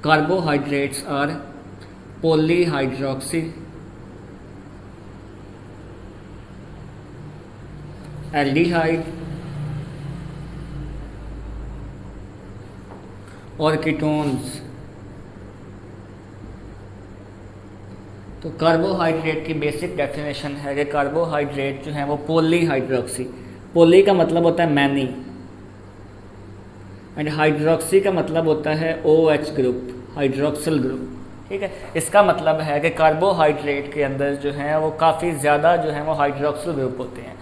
Carbohydrates are polyhydroxy aldehyde और ketones. तो carbohydrate की बेसिक डेफिनेशन है कि कार्बोहाइड्रेट जो है वो पॉलीहाइड्रोक्सी, पॉली का मतलब होता है मैनी एंड हाइड्रोक्सी का मतलब होता है OH ग्रुप, हाइड्रोक्सिल ग्रुप। ठीक है, इसका मतलब है कि कार्बोहाइड्रेट के अंदर जो है वो काफ़ी ज़्यादा जो है वो हाइड्रोक्सिल ग्रुप होते हैं।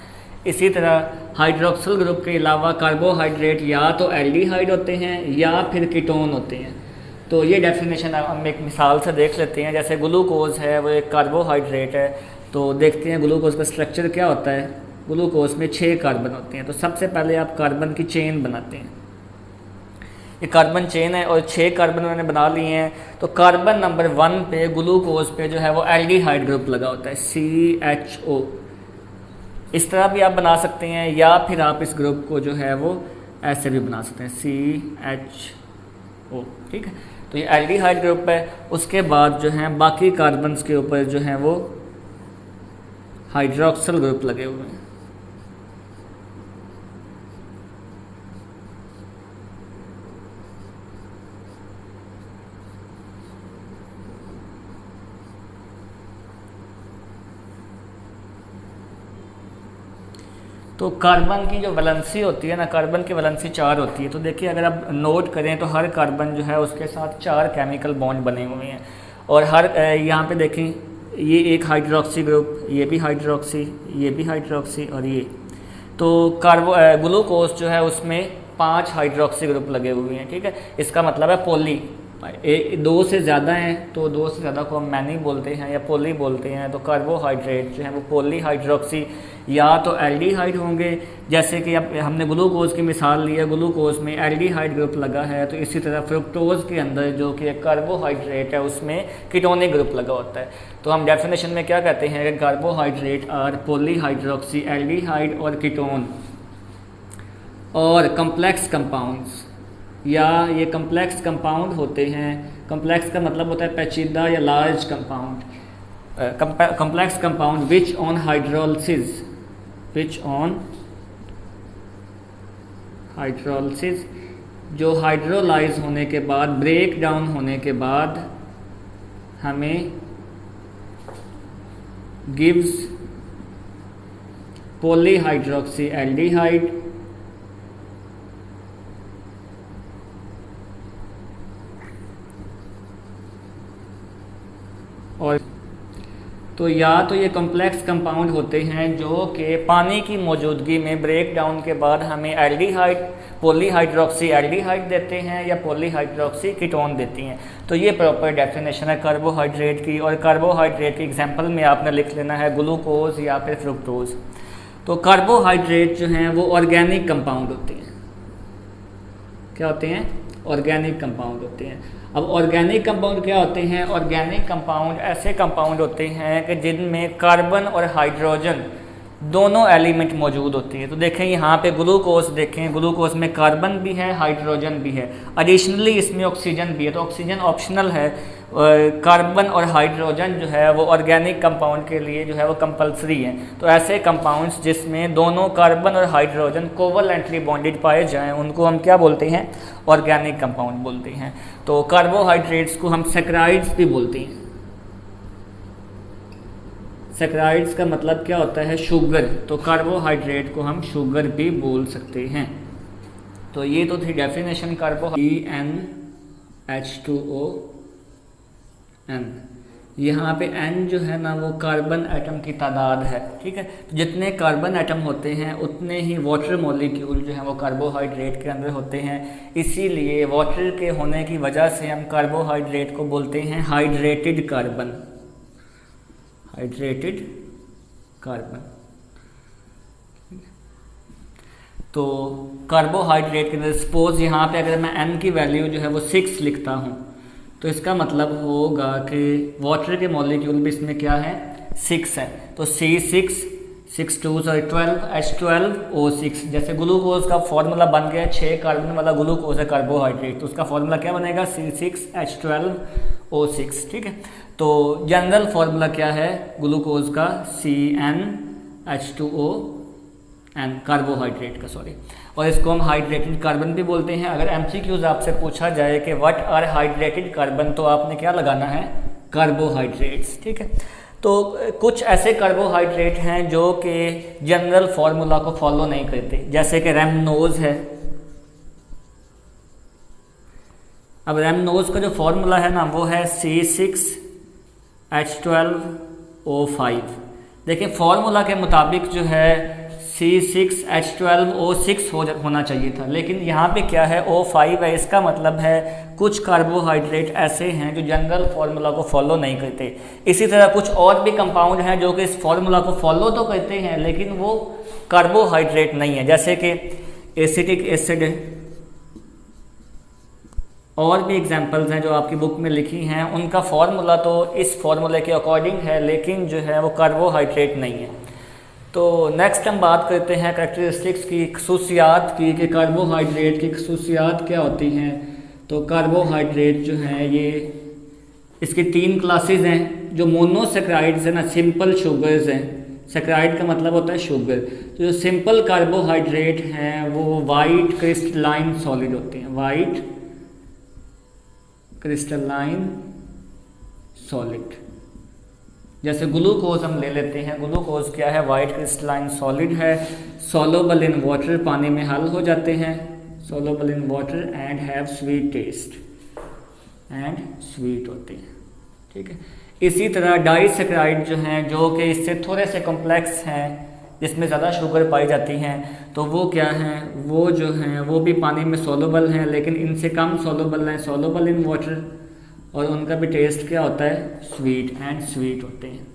इसी तरह हाइड्रोक्सिल ग्रुप के अलावा कार्बोहाइड्रेट या तो एल्डिहाइड होते हैं या फिर कीटोन होते हैं। तो ये डेफिनेशन हम एक मिसाल से देख लेते हैं। जैसे ग्लूकोज है वो एक कार्बोहाइड्रेट है, तो देखते हैं ग्लूकोज का स्ट्रक्चर क्या होता है। ग्लूकोज में 6 कार्बन होते हैं। तो सबसे पहले आप कार्बन की चेन बनाते हैं। ये कार्बन चेन है और 6 कार्बन उन्होंने बना लिए हैं। तो कार्बन नंबर 1 पे ग्लूकोज पे जो है वो एल्डिहाइड ग्रुप लगा होता है, CHO। इस तरह भी आप बना सकते हैं या फिर आप इस ग्रुप को जो है वो ऐसे भी बना सकते हैं, CHO। ठीक है, तो ये एल्डिहाइड ग्रुप है। उसके बाद जो है बाकी कार्बन्स के ऊपर जो है वो हाइड्रोक्सिल ग्रुप लगे हुए हैं। तो कार्बन की जो वैलेंसी होती है ना, कार्बन की वैलेंसी 4 होती है। तो देखिए अगर आप नोट करें तो हर कार्बन जो है उसके साथ 4 केमिकल बॉन्ड बने हुए हैं। और हर यहाँ पे देखें ये एक हाइड्रोक्सी ग्रुप, ये भी हाइड्रोक्सी, ये भी हाइड्रोक्सी और ये। तो ग्लूकोज जो है उसमें 5 हाइड्रोक्सी ग्रुप लगे हुए हैं। ठीक है, इसका मतलब है पॉली। 2 से ज़्यादा हैं तो 2 से ज़्यादा को हम मैनी बोलते हैं या पॉली बोलते हैं। तो कार्बोहाइड्रेट जो है वो पॉलीहाइड्रोक्सी या तो एल्डिहाइड होंगे, जैसे कि अब हमने ग्लूकोज की मिसाल ली है, ग्लूकोज में एल्डिहाइड ग्रुप लगा है। तो इसी तरह फ्रुक्टोज के अंदर जो कि एक कार्बोहाइड्रेट है उसमें कीटोनिक ग्रुप लगा होता है। तो हम डेफिनेशन में क्या कहते हैं कि कार्बोहाइड्रेट आर पॉलीहाइड्रोक्सी एल्डिहाइड और कीटोन। और कम्प्लेक्स कंपाउंड्स, या ये कम्प्लेक्स कंपाउंड होते हैं। कम्प्लेक्स का मतलब होता है पेचीदा या large compound. Complex compound which on hydrolysis, which on hydrolysis, जो हाइड्रोलाइज होने के बाद, ब्रेक डाउन होने के बाद हमें गिव्स पॉलीहाइड्रोक्सी एल्डिहाइड और। तो या तो ये कॉम्प्लेक्स कंपाउंड होते हैं जो कि पानी की मौजूदगी में ब्रेक डाउन के बाद हमें एल्डिहाइड, पॉलीहाइड्रोक्सी एल्डिहाइड देते हैं या पॉलीहाइड्रोक्सी कीटोन देती हैं। तो ये प्रॉपर डेफिनेशन है कार्बोहाइड्रेट की। और कार्बोहाइड्रेट की एग्जांपल में आपने लिख लेना है ग्लूकोज या फिर फ्रुक्टोज। तो कार्बोहाइड्रेट जो हैं वो ऑर्गेनिक कंपाउंड होते हैं। क्या होते हैं? ऑर्गेनिक कंपाउंड होते हैं। अब ऑर्गेनिक कंपाउंड क्या होते हैं? ऑर्गेनिक कंपाउंड ऐसे कंपाउंड होते हैं कि जिनमें कार्बन और हाइड्रोजन दोनों एलिमेंट मौजूद होती है। तो देखें यहाँ पे ग्लूकोज, देखें ग्लूकोज में कार्बन भी है, हाइड्रोजन भी है, एडिशनली इसमें ऑक्सीजन भी है। तो ऑक्सीजन ऑप्शनल है, कार्बन और हाइड्रोजन जो है वो ऑर्गेनिक कंपाउंड के लिए जो है वो कंपलसरी है। तो ऐसे कंपाउंड्स जिसमें दोनों कार्बन और हाइड्रोजन कोवलेंटली बॉन्डेड पाए जाएं उनको हम क्या बोलते हैं? ऑर्गेनिक कंपाउंड बोलते हैं। तो कार्बोहाइड्रेट्स को हम सैकराइड्स भी बोलते हैं। सैकराइड्स का मतलब क्या होता है? शुगर। तो कार्बोहाइड्रेट को हम शुगर भी बोल सकते हैं। तो ये तो थी डेफिनेशन CnH2O(N). यहाँ पे N जो है ना वो कार्बन एटम की तादाद है। ठीक है, तो जितने कार्बन एटम होते हैं उतने ही वाटर मॉलिक्यूल जो है वो कार्बोहाइड्रेट के अंदर होते हैं। इसीलिए वाटर के होने की वजह से हम कार्बोहाइड्रेट को बोलते हैं हाइड्रेटेड कार्बन। Hydrated carbon. तो कार्बोहाइड्रेट के अंदर सपोज यहाँ पे अगर मैं N की वैल्यू जो है वो 6 लिखता हूँ तो इसका मतलब होगा कि वाटर के मॉलिक्यूल भी इसमें क्या है? 6 है। तो C6 2 सॉरी 12 H12O6। जैसे ग्लूकोज का फॉर्मूला बन गया 6 कार्बन वाला ग्लूकोज है कार्बोहाइड्रेट, तो उसका फॉर्मूला क्या बनेगा C6H12O6। ठीक है, तो जनरल फॉर्मूला क्या है ग्लूकोज का CnH2O कार्बोहाइड्रेट का सॉरी, और इसको हम हाइड्रेटेड कार्बन भी बोलते हैं। अगर एमसीक्यूज आपसे पूछा जाए कि व्हाट आर हाइड्रेटेड कार्बन, तो आपने क्या लगाना है कार्बोहाइड्रेट्स। ठीक है, तो कुछ ऐसे कार्बोहाइड्रेट हैं जो कि जनरल फार्मूला को फॉलो नहीं करते, जैसे कि रैमनोज है। अब रैमनोज का जो फॉर्मूला है ना वो है C6H12O5। देखिए फॉर्मूला के मुताबिक जो है C6H12O6 होना चाहिए था, लेकिन यहाँ पे क्या है O5 है। इसका मतलब है कुछ कार्बोहाइड्रेट ऐसे हैं जो जनरल फार्मूला को फॉलो नहीं करते। इसी तरह कुछ और भी कंपाउंड हैं जो कि इस फार्मूला को फॉलो तो करते हैं लेकिन वो कार्बोहाइड्रेट नहीं है, जैसे कि एसिटिक एसिड है। और भी एग्जांपल्स हैं जो आपकी बुक में लिखी हैं, उनका फार्मूला तो इस फार्मूले के अकॉर्डिंग है लेकिन जो है वो कार्बोहाइड्रेट नहीं है। तो नेक्स्ट हम बात करते हैं कैरेक्टरिस्टिक्स की, खसूसियात की, कि कार्बोहाइड्रेट की खसूसियात क्या होती हैं। तो कार्बोहाइड्रेट जो है ये इसकी 3 क्लासेस हैं। जो मोनोसेक्राइड्स हैं ना, सिंपल शुगर्स हैं। सेक्राइड का मतलब होता है शुगर। तो जो सिंपल कार्बोहाइड्रेट हैं वो वाइट क्रिस्टलाइन सॉलिड होते हैं, वाइट क्रिस्टलाइन सॉलिड। जैसे ग्लूकोज हम ले लेते हैं, ग्लूकोज क्या है वाइट क्रिस्टलाइन सॉलिड है, सॉल्युबल इन वाटर, पानी में हल हो जाते हैं, soluble in water and have sweet taste, and sweet होते हैं। ठीक है, इसी तरह डाइसेक्राइड जो हैं जो कि इससे थोड़े से कॉम्प्लेक्स हैं, जिसमें ज़्यादा शुगर पाई जाती हैं, तो वो क्या हैं, वो जो हैं वो भी पानी में सॉल्युबल हैं लेकिन इनसे कम सॉल्युबल हैं, सॉल्युबल इन वाटर, और उनका भी टेस्ट क्या होता है स्वीट, एंड स्वीट होते हैं।